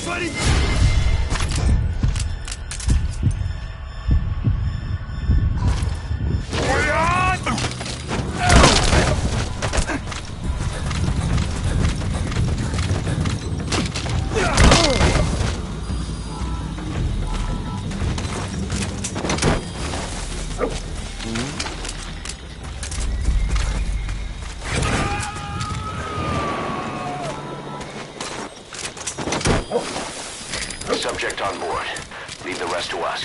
buddy! Subject on board. Leave the rest to us.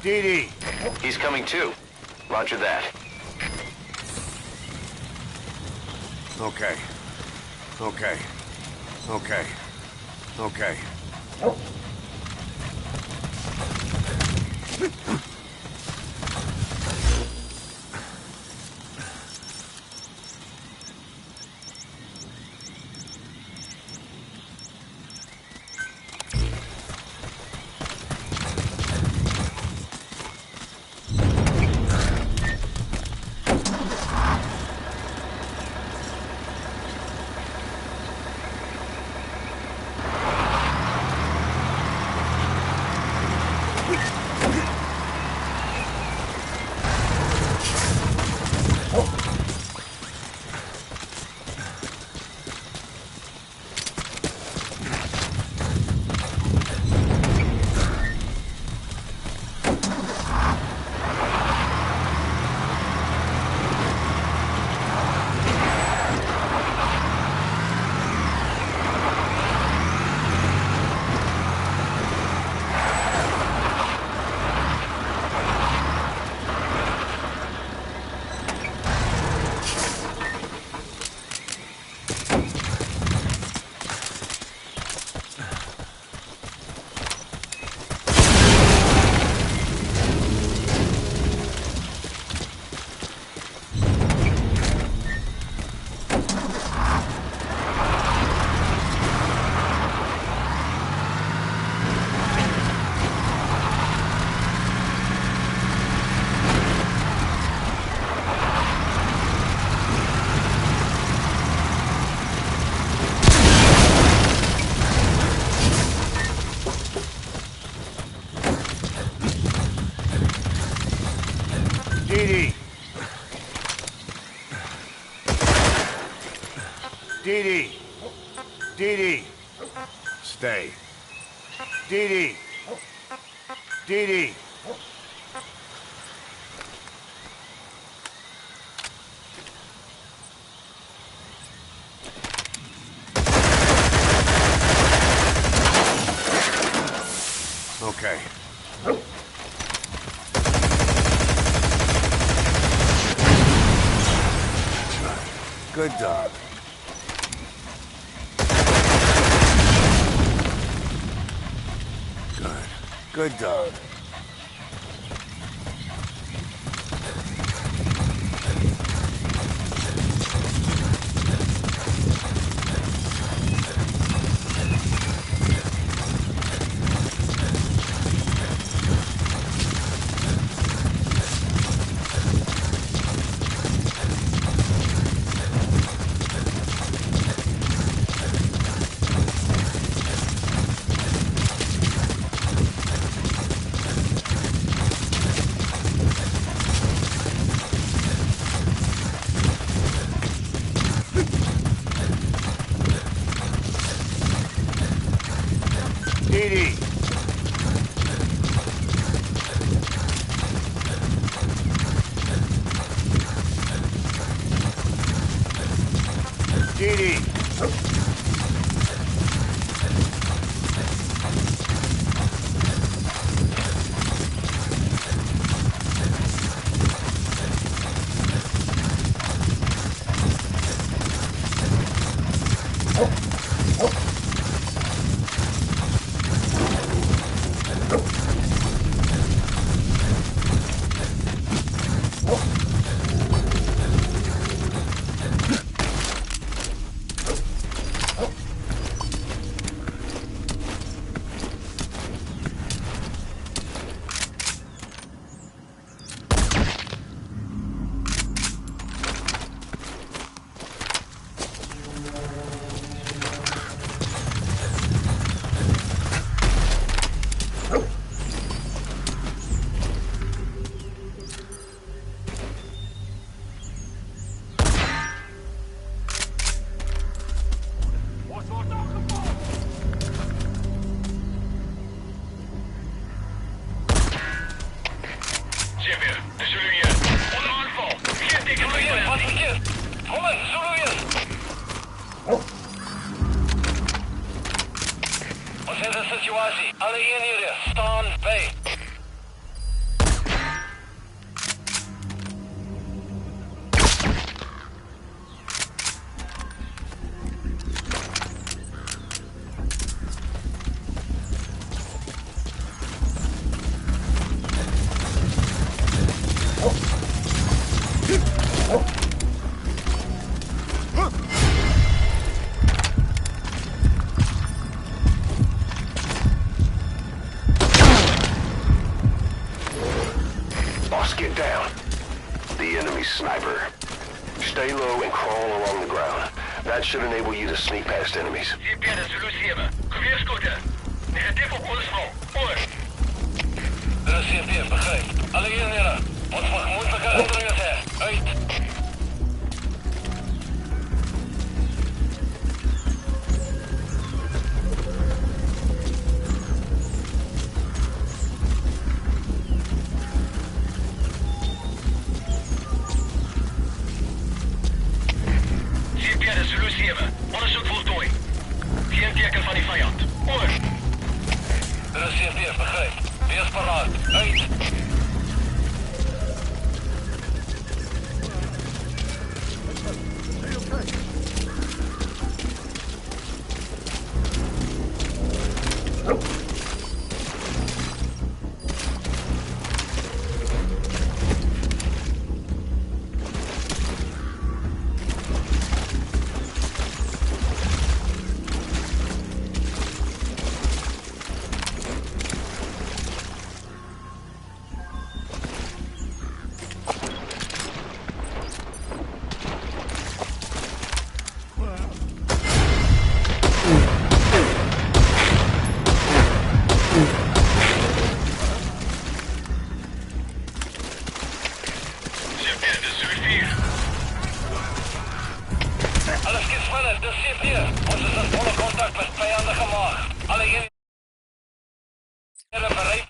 DD. He's coming too. Roger that. Okay. Okay. Okay. Okay. DD. DD. DD. Stay. DD. DD. Okay. Good dog. Good. Good dog. DD. DD. situasie. Alle eenhede, staan by. Boss, get down. The enemy sniper. Stay low and crawl along the ground. That should enable you to sneak past enemies. CP Zulu 7. Geweerskote. Negatief op ons front. Oor. Dit is CP, begryp. Alle eenhede. Ons moet mekaar indringers hê. Uit. CP Zulu 7. Ondersoek voltooi. Geen teken van die vyand. Oor. Dit is CP, begryp. Wees paraat. Uit. Alles skietvinnig, dis CP. Ons is in volle kontak met vyandige maag. Alle eenhede bereid.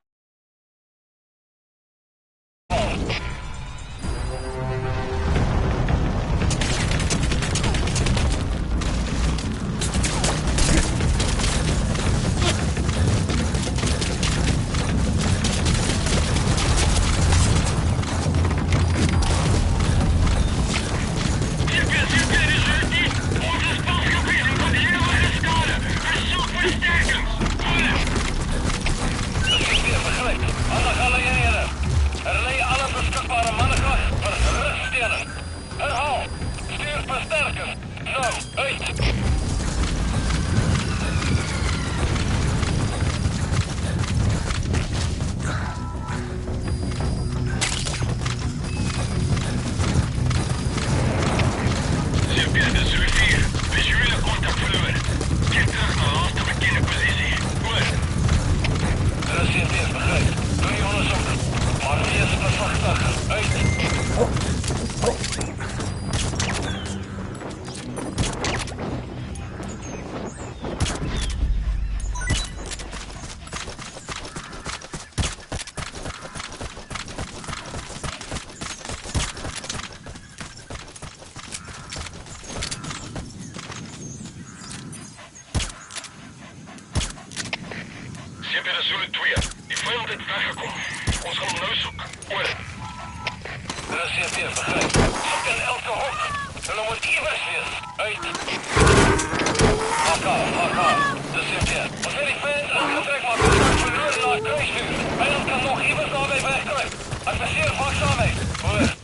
Herhaal, stuur versterkers. Nou, uit. CP, de Zulu 4. Visuele contact verloren. Keer terug naar laatste bekende positie. Hoor. De CP, begrijp. Doe je onderzoek. Maar wees vervachtig. Uit. CP de Zulu 2. Die vijand het weggekomen. Ons gaan hem nou zoeken. Oor. De CP, begrijp. Zoek in elke hoek. Hulle moet iewers wees. Uit. AK. De CP. Ons het die vijand aangetrek, maar we staan verloren naar het kruisvuur. Vijand kan nog iewers naar mij wegkruip. Adviseer waakzaamheid. Oor.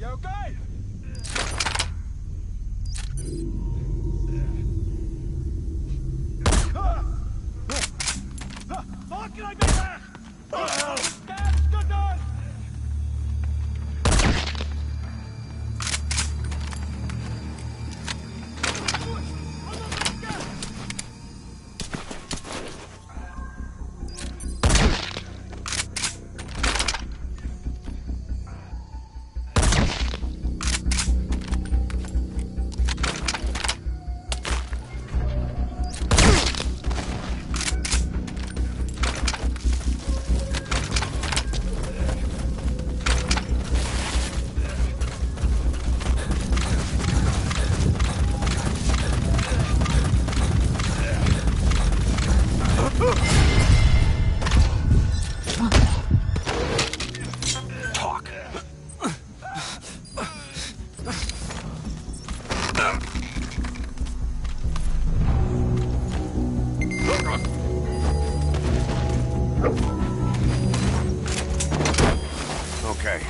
You okay? Fuck, can I be back? Gas, good on! Okay.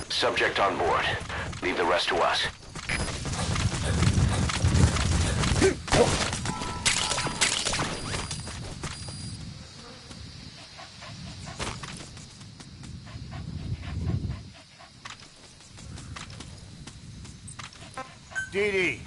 Subject on board. Leave the rest to us. DD.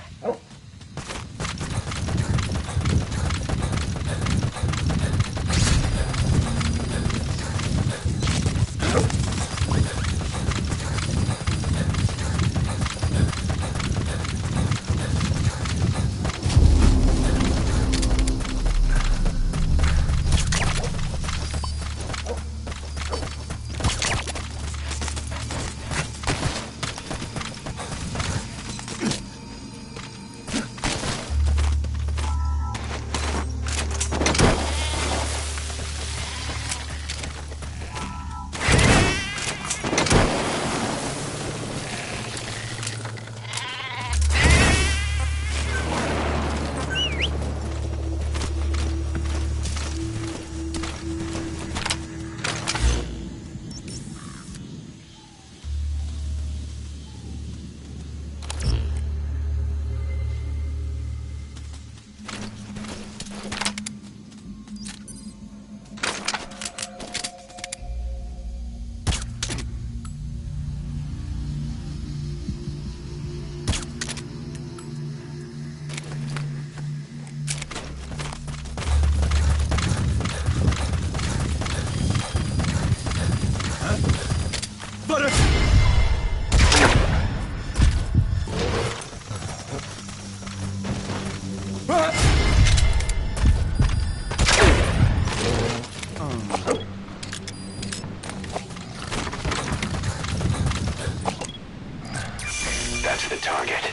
That's the target.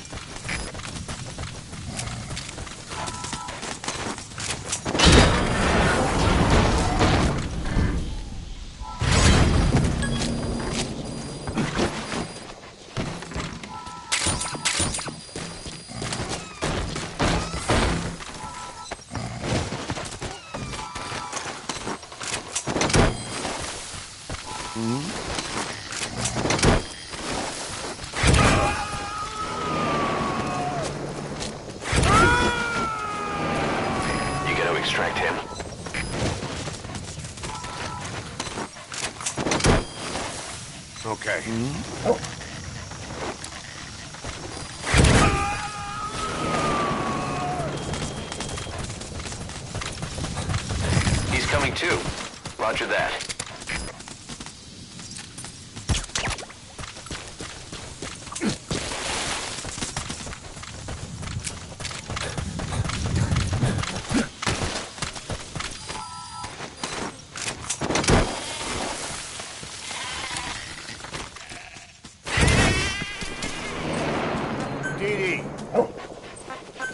You gotta extract him. Okay. He's coming too. Roger that. DD.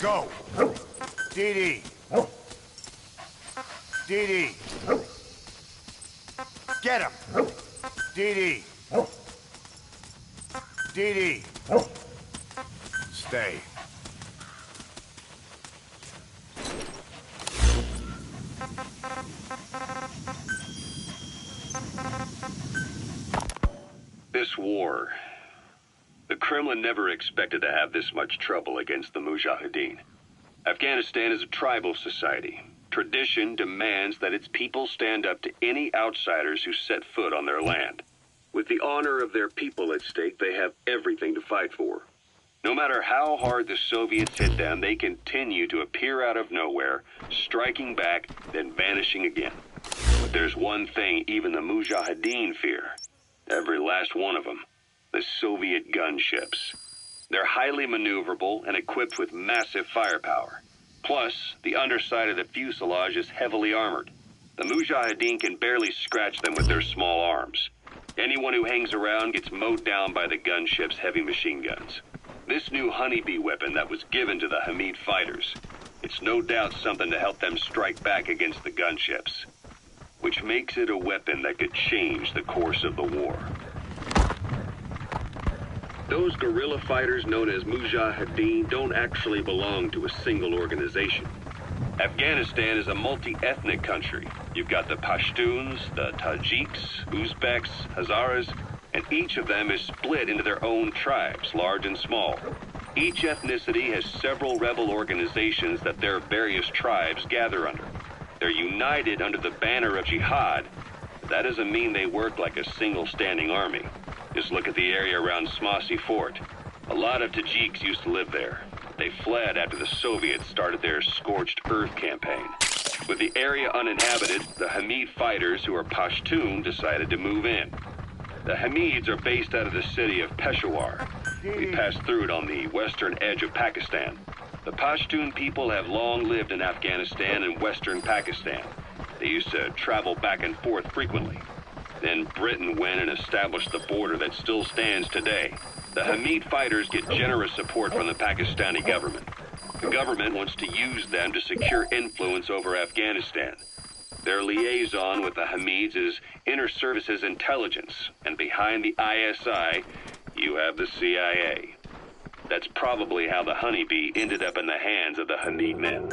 Go. DD. DD. Get him. DD. DD. Stay. war. The Kremlin never expected to have this much trouble against the Mujahideen. Afghanistan is a tribal society. Tradition demands that its people stand up to any outsiders who set foot on their land. With the honor of their people at stake, they have everything to fight for. No matter how hard the Soviets hit them, they continue to appear out of nowhere, striking back, then vanishing again. But there's one thing even the Mujahideen fear. Every last one of them. The Soviet gunships. They're highly maneuverable and equipped with massive firepower. Plus, the underside of the fuselage is heavily armored. The Mujahideen can barely scratch them with their small arms. Anyone who hangs around gets mowed down by the gunship's heavy machine guns. This new honeybee weapon that was given to the Hamid fighters, it's no doubt something to help them strike back against the gunships, which makes it a weapon that could change the course of the war. Those guerrilla fighters known as Mujahideen don't actually belong to a single organization. Afghanistan is a multi-ethnic country. You've got the Pashtuns, the Tajiks, Uzbeks, Hazaras, and each of them is split into their own tribes, large and small. Each ethnicity has several rebel organizations that their various tribes gather under. They're united under the banner of jihad, but that doesn't mean they work like a single standing army. Just look at the area around Smasi Fort. A lot of Tajiks used to live there. They fled after the Soviets started their scorched earth campaign. With the area uninhabited, the Hamid fighters, who are Pashtun, decided to move in. The Hamids are based out of the city of Peshawar. We passed through it on the western edge of Pakistan. The Pashtun people have long lived in Afghanistan and western Pakistan. They used to travel back and forth frequently. Then Britain went and established the border that still stands today. The Hamid fighters get generous support from the Pakistani government. The government wants to use them to secure influence over Afghanistan. Their liaison with the Hamids is Inter-Services Intelligence, and behind the ISI, you have the CIA. That's probably how the honeybee ended up in the hands of the Hamid men.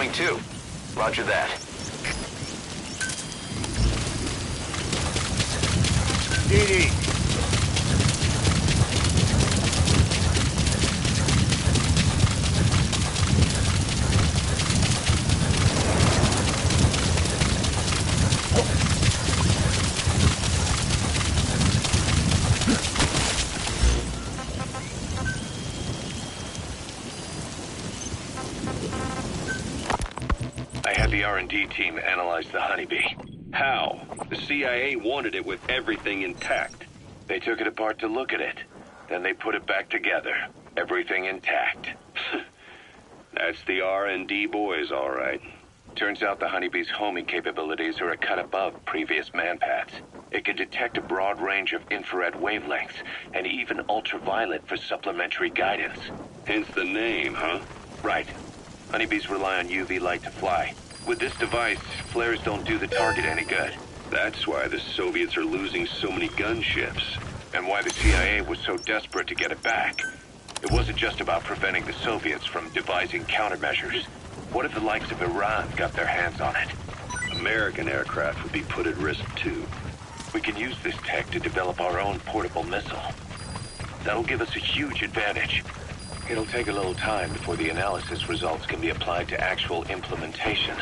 incoming too. Roger that. DD. I had the R&D team analyze the honeybee. How? The CIA wanted it with everything intact. They took it apart to look at it. Then they put it back together. Everything intact. That's the R&D boys, all right. Turns out the honeybee's homing capabilities are a cut above previous manpads. It can detect a broad range of infrared wavelengths, and even ultraviolet for supplementary guidance. Hence the name, huh? Right. Honeybees rely on UV light to fly. With this device, flares don't do the target any good. That's why the Soviets are losing so many gunships, and why the CIA was so desperate to get it back. It wasn't just about preventing the Soviets from devising countermeasures. What if the likes of Iran got their hands on it? American aircraft would be put at risk too. We can use this tech to develop our own portable missile. That'll give us a huge advantage. It'll take a little time before the analysis results can be applied to actual implementation.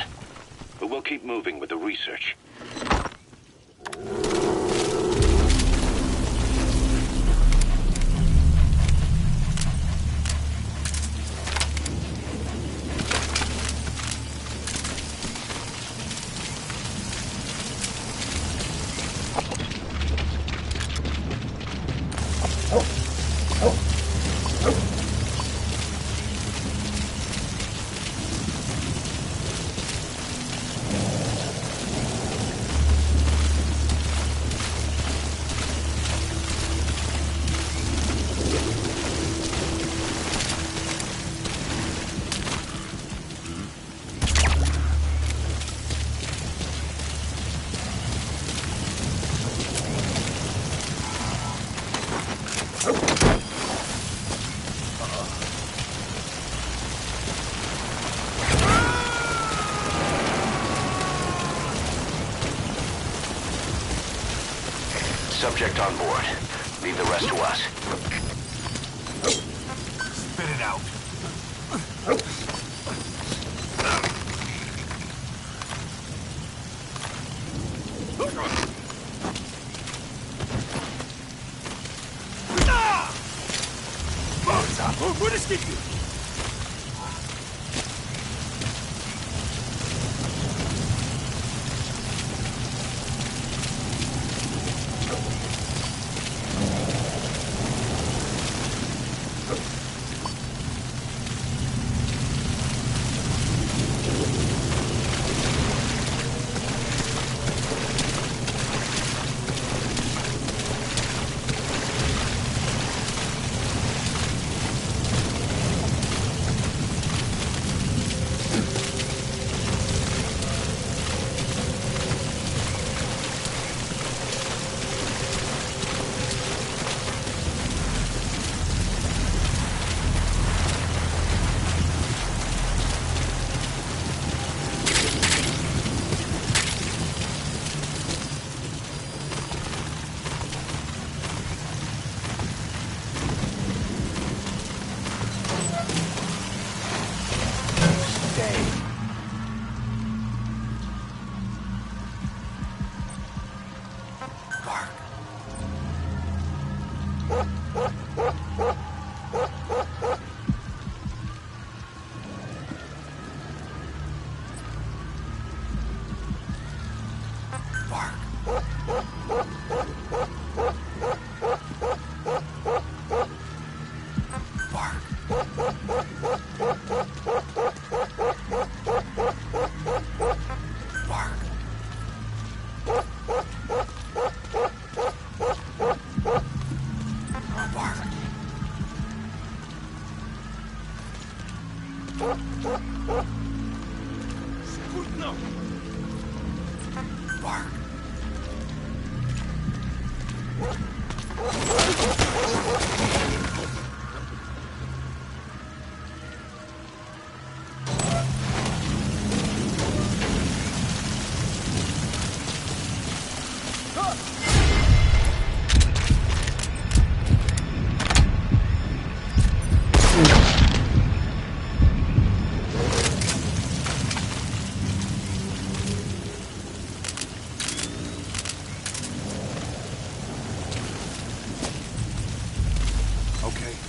But we'll keep moving with the research. Subject on board. Leave the rest to us. Spit it out. Вытащите!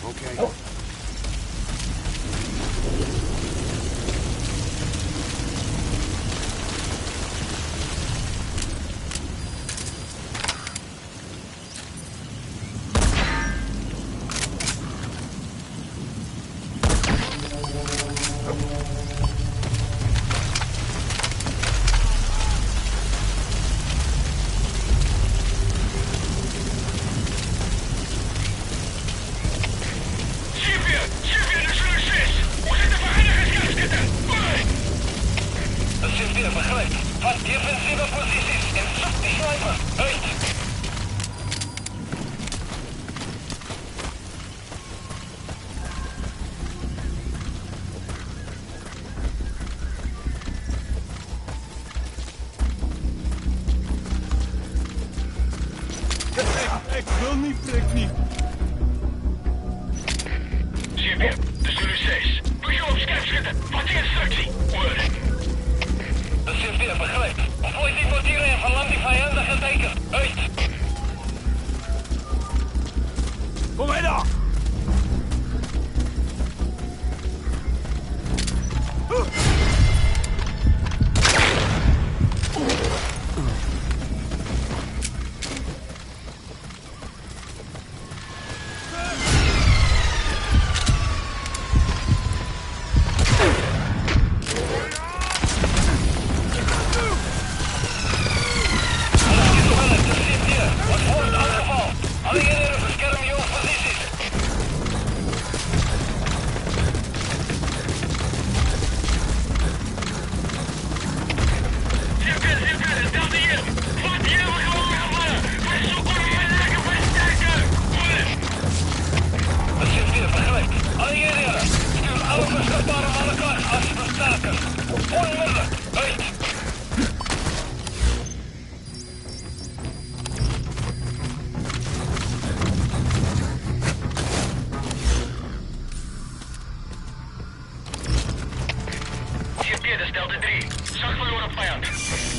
okay. Ik wil niet, trek niet. CP, de Zulu 6. Doe je op scherp schieten. Wat je instructie. Oor. De CP, begrijp. Vooi die mortieren en verlam die vijandige teken. Uit. Kom maar dan.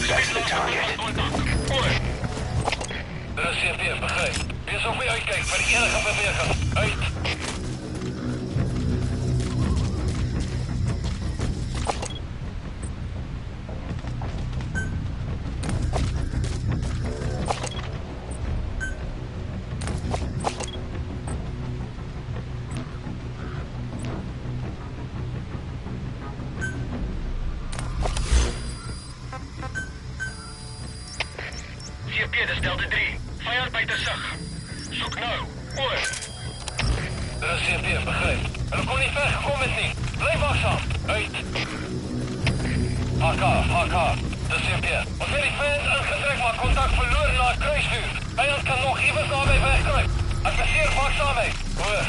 That's the target. Er is CP, begrijp. Wees op je uitkijk voor de enige beweging. Uit. CP, stelde 3. Vijand bij de zag. Zoek nou. Oor. Er is CP, begrijp. En kon niet vergekomen met niet. Blijf wachtzaam. Uit. HK. De CP. Als er die vijand aangetrekt maar contact verloren na het kruisvuur. Vijand kan nog even daarbij wegkruipen. Adviseer wachtzaamheid. Oor.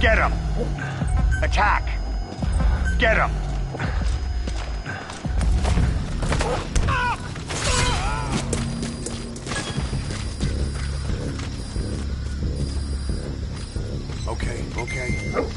Get him! Attack! Get him! Okay.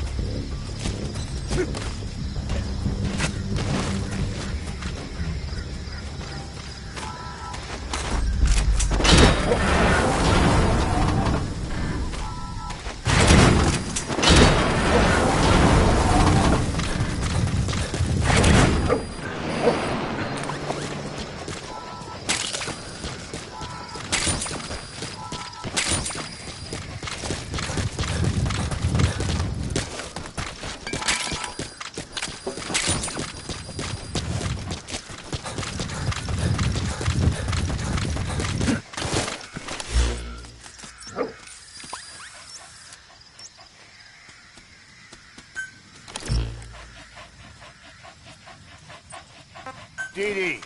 DD.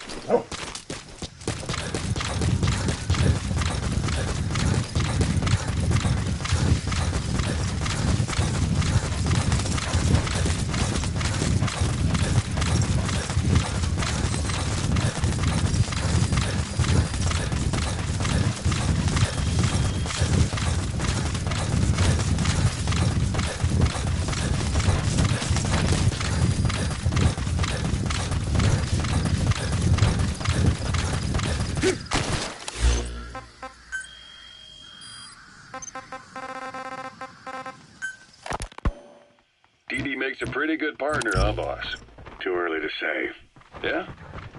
DD makes a pretty good partner, huh, boss? Too early to say. Yeah?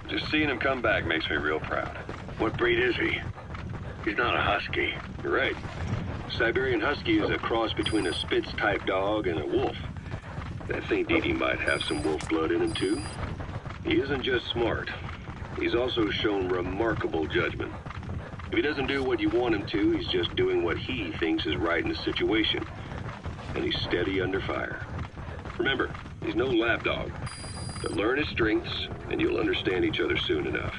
Just seeing him come back makes me real proud. What breed is he? He's not a husky. You're right. Siberian Husky is a cross between a Spitz-type dog and a wolf. I think DD might have some wolf blood in him, too. He isn't just smart. He's also shown remarkable judgment. If he doesn't do what you want him to, he's just doing what he thinks is right in the situation. And he's steady under fire. Remember, he's no lapdog. But learn his strengths, and you'll understand each other soon enough.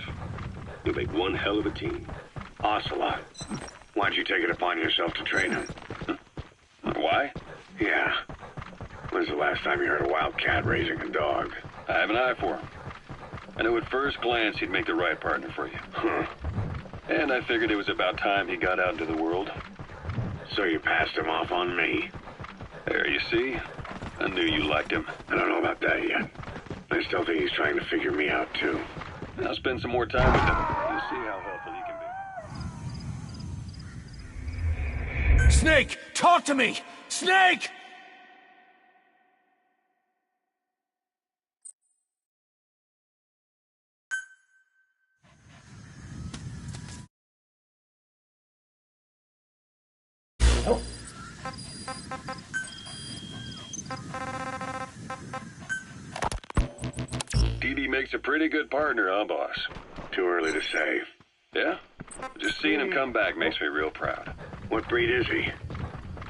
You'll make one hell of a team. Ocelot. Why don't you take it upon yourself to train him? Why? Yeah. When's the last time you heard a wildcat raising a dog? I have an eye for him. I knew at first glance he'd make the right partner for you. Huh. And I figured it was about time he got out into the world. So you passed him off on me? There, you see? I knew you liked him. I don't know about that yet. I still think he's trying to figure me out, too. I'll spend some more time with him. You'll see how helpful he can be. Snake, talk to me! Snake! DD makes a pretty good partner, huh, boss? Too early to say. Yeah? Just seeing him come back makes me real proud. What breed is he?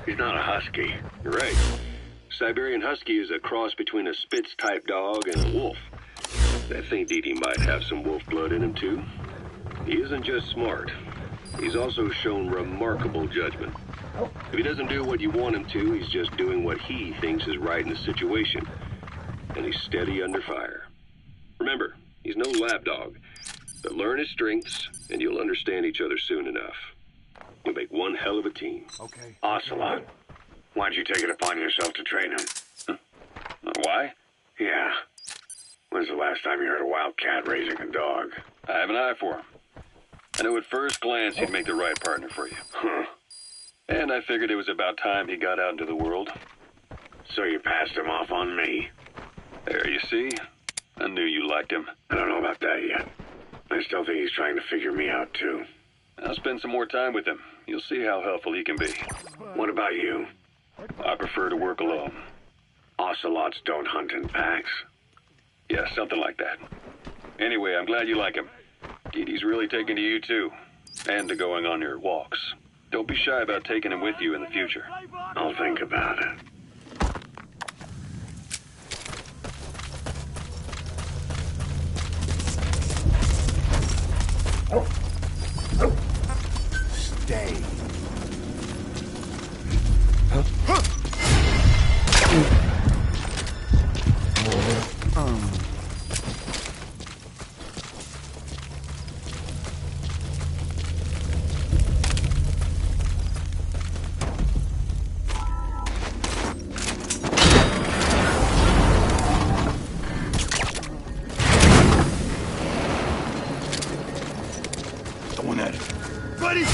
He's not a husky. You're right. Siberian Husky is a cross between a Spitz-type dog and a wolf. I think DD might have some wolf blood in him, too. He isn't just smart. He's also shown remarkable judgment. If he doesn't do what you want him to, he's just doing what he thinks is right in the situation. And he's steady under fire. Remember, he's no lapdog. But learn his strengths, and you'll understand each other soon enough. You'll make one hell of a team. Okay. Ocelot. Why don't you take it upon yourself to train him? Why? Yeah. When's the last time you heard a wildcat raising a dog? I have an eye for him. I knew at first glance he'd make the right partner for you. Huh. And I figured it was about time he got out into the world. So you passed him off on me? There, you see? I knew you liked him. I don't know about that yet. I still think he's trying to figure me out, too. I'll spend some more time with him. You'll see how helpful he can be. What about you? I prefer to work alone. Ocelots don't hunt in packs. Yeah, something like that. Anyway, I'm glad you like him. DD's really taking to you, too. And to going on your walks. Don't be shy about taking him with you in the future. I'll think about it. Stay. Going at it. Buddy!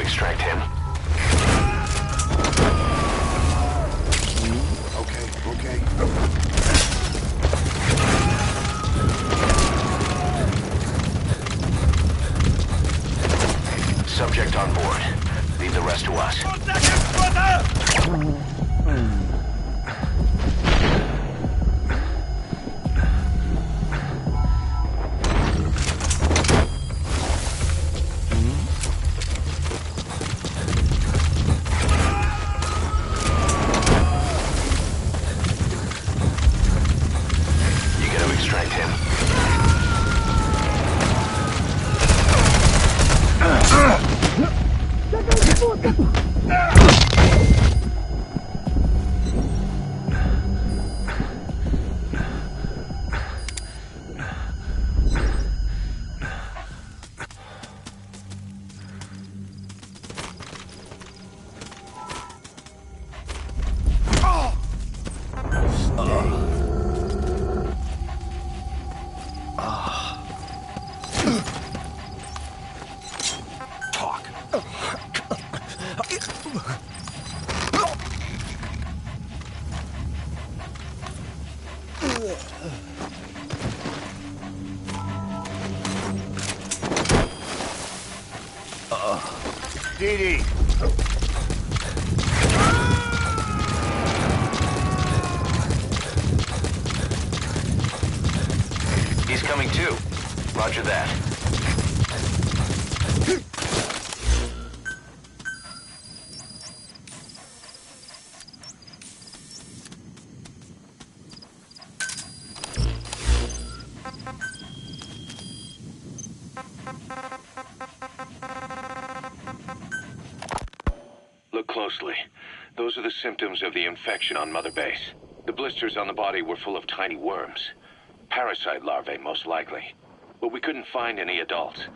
extract him. Okay. Subject on board. Leave the rest to us. You gotta extract him. Dee. He's coming too. Roger that. Look closely. Those are the symptoms of the infection on Mother Base. The blisters on the body were full of tiny worms. Parasite larvae, most likely. But we couldn't find any adults.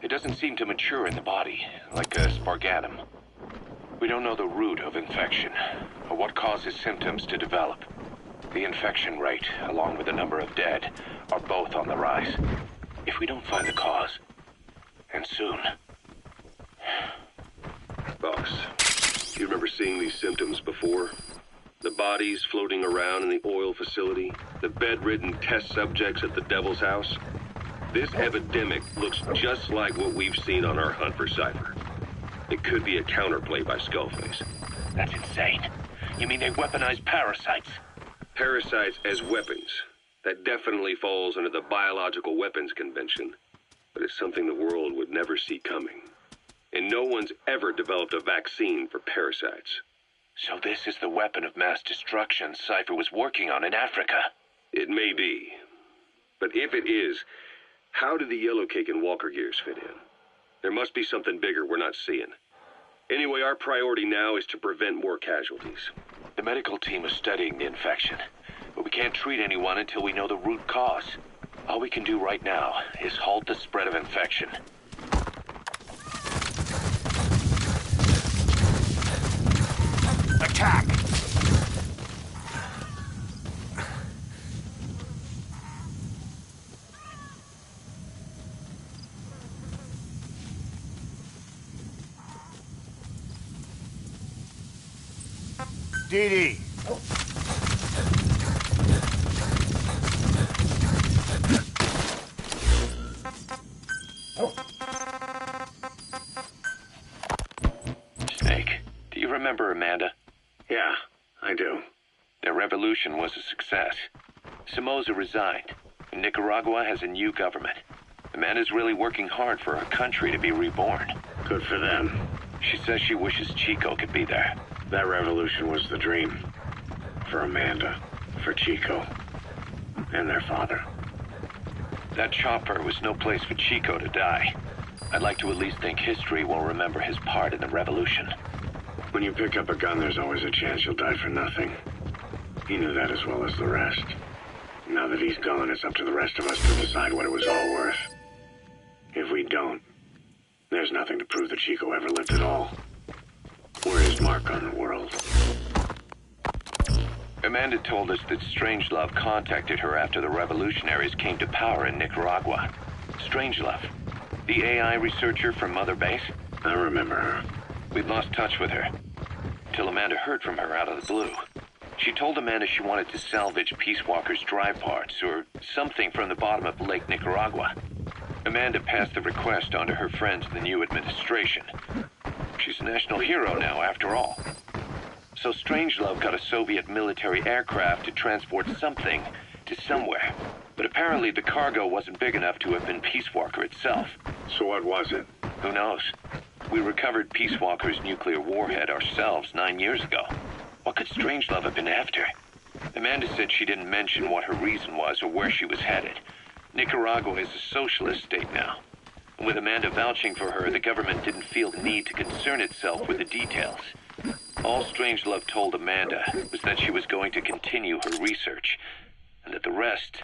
It doesn't seem to mature in the body, like a spargatum. We don't know the root of infection, or what causes symptoms to develop. The infection rate, along with the number of dead, are both on the rise. If we don't find the cause, and soon... Boss, you remember seeing these symptoms before? The bodies floating around in the oil facility, the bedridden test subjects at the Devil's House. This epidemic looks just like what we've seen on our hunt for Cypher. It could be a counterplay by Skullface. That's insane. You mean they weaponize parasites? Parasites as weapons. That definitely falls under the Biological Weapons Convention. But it's something the world would never see coming. And no one's ever developed a vaccine for parasites. So this is the weapon of mass destruction Cypher was working on in Africa? It may be. But if it is, how do the Yellow Cake and Walker Gears fit in? There must be something bigger we're not seeing. Anyway, our priority now is to prevent more casualties. The medical team is studying the infection, but we can't treat anyone until we know the root cause. All we can do right now is halt the spread of infection. Attack! Dee. Snake, do you remember Amanda? Yeah, I do. Their revolution was a success. Somoza resigned, and Nicaragua has a new government. Amanda's really working hard for her country to be reborn. Good for them. She says she wishes Chico could be there. That revolution was the dream. For Amanda, for Chico, and their father. That chopper was no place for Chico to die. I'd like to at least think history will remember his part in the revolution. When you pick up a gun, there's always a chance you'll die for nothing. He knew that as well as the rest. Now that he's gone, it's up to the rest of us to decide what it was all worth. If we don't, there's nothing to prove that Chico ever lived at all. We're his mark on the world. Amanda told us that Strangelove contacted her after the revolutionaries came to power in Nicaragua. Strangelove? The AI researcher from Mother Base? I remember her. We'd lost touch with her, till Amanda heard from her out of the blue. She told Amanda she wanted to salvage Peace Walker's drive parts, or something from the bottom of Lake Nicaragua. Amanda passed the request on to her friends in the new administration. She's a national hero now, after all. So Strangelove got a Soviet military aircraft to transport something to somewhere. But apparently the cargo wasn't big enough to have been Peace Walker itself. So what was it? Who knows? We recovered Peace Walker's nuclear warhead ourselves 9 years ago. What could Strangelove have been after? Amanda said she didn't mention what her reason was or where she was headed. Nicaragua is a socialist state now. And with Amanda vouching for her, the government didn't feel the need to concern itself with the details. All Strangelove told Amanda was that she was going to continue her research, and that the rest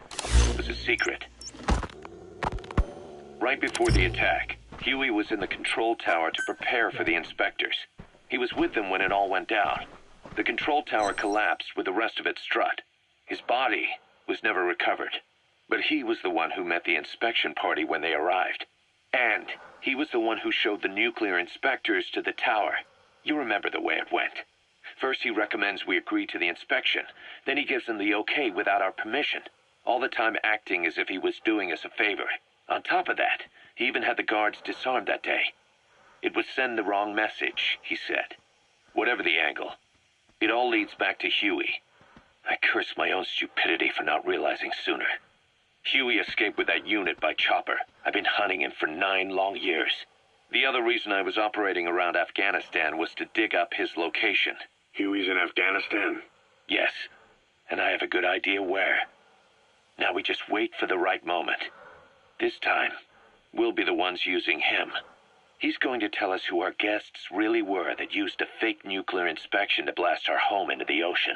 was a secret. Right before the attack, Huey was in the control tower to prepare for the inspectors. He was with them when it all went down. The control tower collapsed with the rest of its strut. His body was never recovered. But he was the one who met the inspection party when they arrived. And he was the one who showed the nuclear inspectors to the tower. You remember the way it went. First he recommends we agree to the inspection. Then he gives them the okay without our permission. All the time acting as if he was doing us a favor. On top of that, he even had the guards disarmed that day. It would send the wrong message, he said. Whatever the angle, it all leads back to Huey. I curse my own stupidity for not realizing sooner. Huey escaped with that unit by chopper. I've been hunting him for 9 long years. The other reason I was operating around Afghanistan was to dig up his location. Huey's in Afghanistan? Yes, and I have a good idea where. Now we just wait for the right moment. This time, we'll be the ones using him. He's going to tell us who our guests really were that used a fake nuclear inspection to blast our home into the ocean.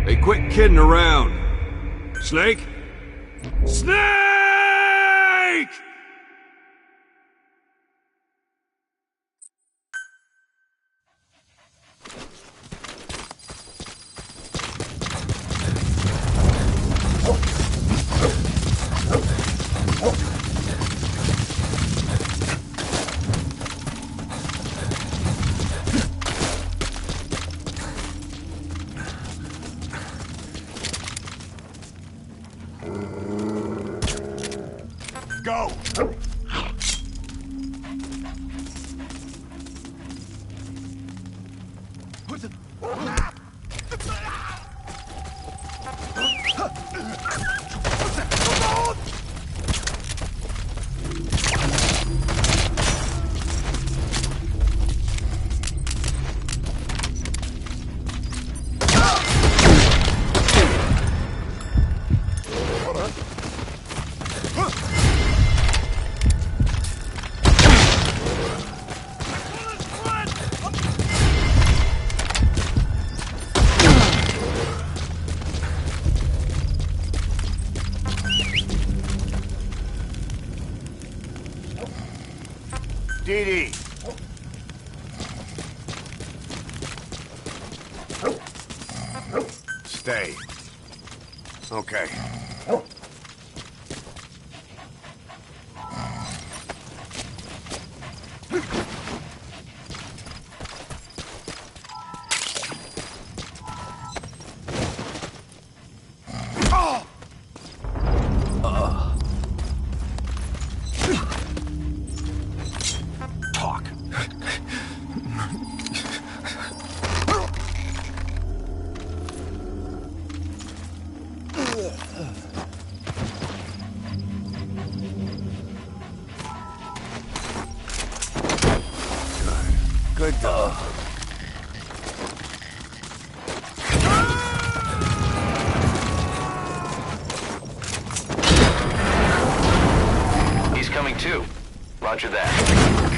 Hey, quit kidding around. Snake? Snake! Go! DD. Stay. Okay. Talk. Good dog. He's coming too. Roger that.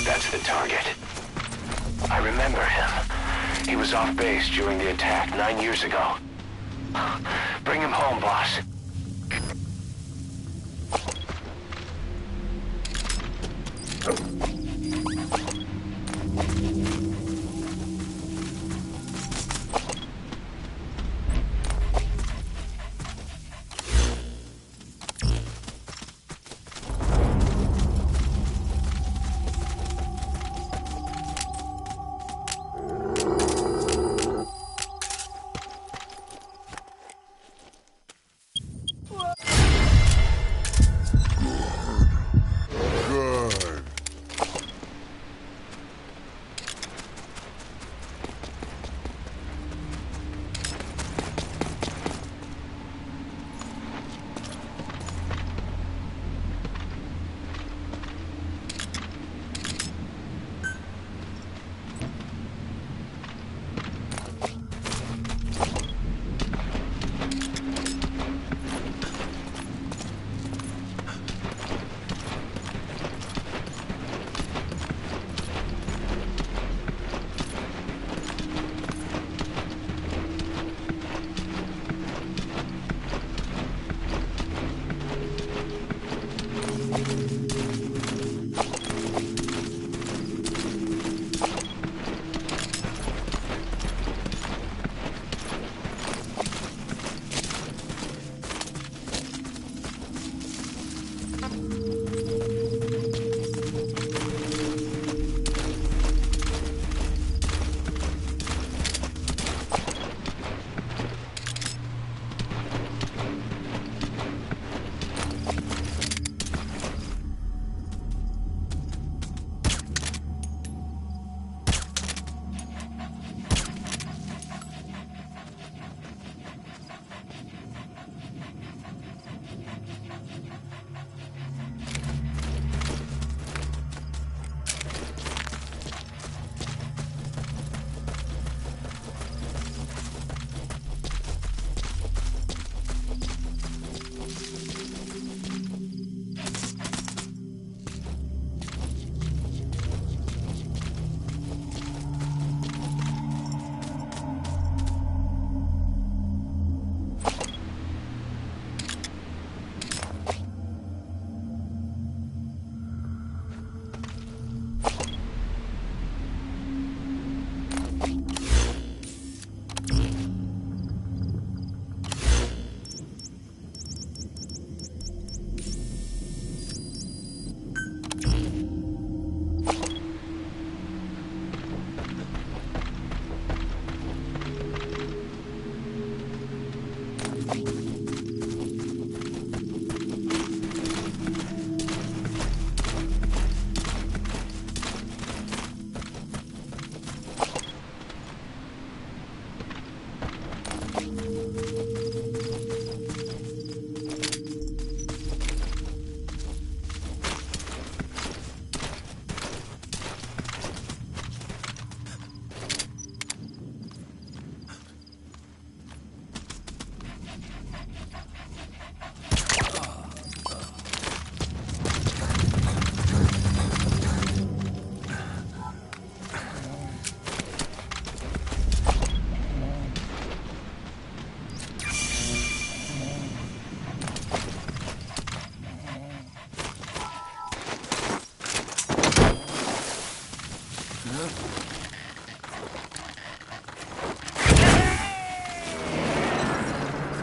That's the target. I remember him. He was off base during the attack 9 years ago. Bring him home, boss.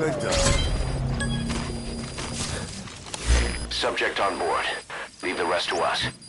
Good dog. Subject on board. Leave the rest to us.